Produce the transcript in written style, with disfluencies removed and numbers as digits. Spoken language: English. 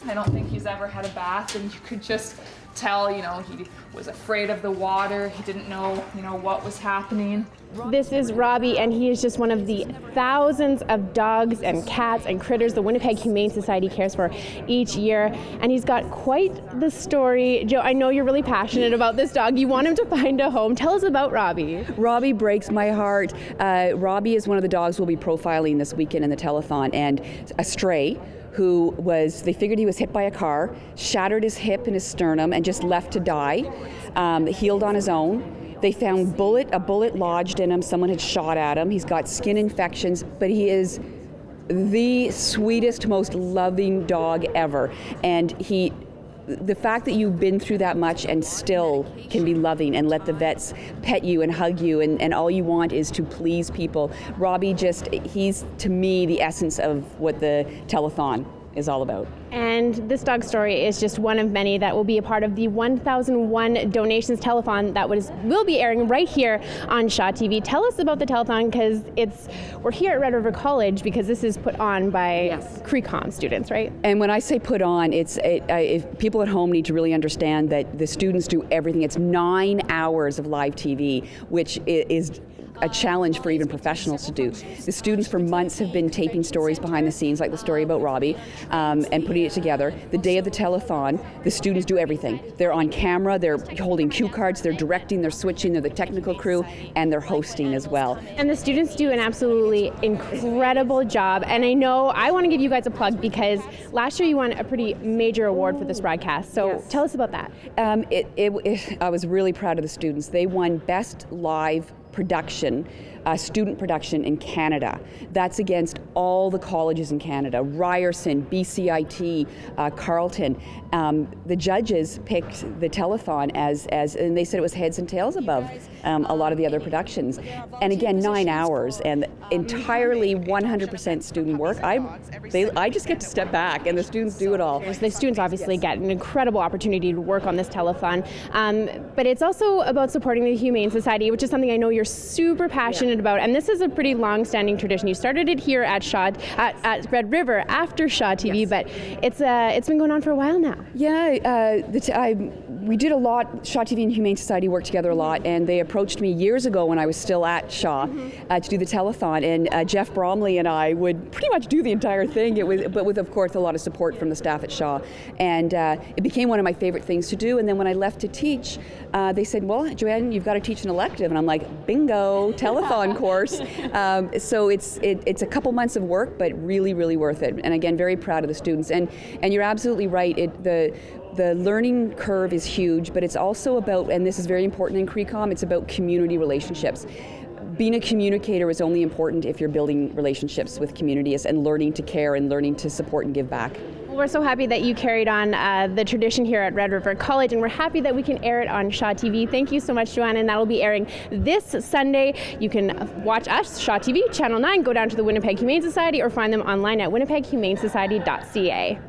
I don't think he's ever had a bath, and you could just tell, he was afraid of the water. He didn't know, what was happening. This is Robbie, and he is just one of the thousands of dogs and cats and critters the Winnipeg Humane Society cares for each year. And he's got quite the story. Joe, I know you're really passionate about this dog. You want him to find a home. Tell us about Robbie. Robbie breaks my heart. Robbie is one of the dogs we'll be profiling this weekend in the telethon, and a stray they figured he was hit by a car, shattered his hip and his sternum, and just left to die. Healed on his own. They found a bullet lodged in him. Someone had shot at him. He's got skin infections, but he is the sweetest, most loving dog ever. And the fact that you've been through that much and still can be loving and let the vets pet you and hug you, and all you want is to please people. Robbie he's to me the essence of what the telethon is all about. And this dog story is just one of many that will be a part of the 1001 Donations Telethon that will be airing right here on Shaw TV. Tell us about the telethon, because we're here at Red River College because this is put on by CreCom students, right? And when I say put on, if people at home need to really understand that the students do everything. It's 9 hours of live TV, which is a challenge for even professionals to do. The students for months have been taping stories behind the scenes, like the story about Robbie, and putting it together. The day of the telethon, the students do everything. They're on camera, they're holding cue cards, they're directing, they're switching, they're the technical crew, and they're hosting as well. And the students do an absolutely incredible job. And I know I want to give you guys a plug, because last year you won a pretty major award for this broadcast. So tell us about that. I was really proud of the students. They won Best Live Production, student production in Canada. That's against all the colleges in Canada, Ryerson, BCIT, Carleton. The judges picked the telethon and they said it was heads and tails above a lot of the other productions. And again, 9 hours and entirely 100% student work. I just get to step back and the students do it all. The students obviously get an incredible opportunity to work on this telethon, but it's also about supporting the Humane Society, which is something I know you're super passionate about, and this is a pretty long-standing tradition. You started it here at Red River after Shaw TV, but it's been going on for a while now. Yeah, we did a lot. Shaw TV and Humane Society worked together a lot, and they approached me years ago when I was still at Shaw to do the telethon, and Jeff Bromley and I would pretty much do the entire thing. But with, of course, a lot of support from the staff at Shaw, and it became one of my favorite things to do. And then when I left to teach, they said, "Well, Joanne, you've got to teach an elective," and I'm like, "Bingo, telethon course." So it's a couple months of work, but really, really worth it. And again, very proud of the students. And you're absolutely right. The learning curve is huge, but it's also about, and this is very important in CreCom, it's about community relationships. Being a communicator is only important if you're building relationships with communities and learning to care and learning to support and give back. Well, we're so happy that you carried on the tradition here at Red River College, and we're happy that we can air it on Shaw TV. Thank you so much, Joanna, and that'll be airing this Sunday. You can watch us, Shaw TV, Channel 9, go down to the Winnipeg Humane Society, or find them online at winnipeghumanesociety.ca.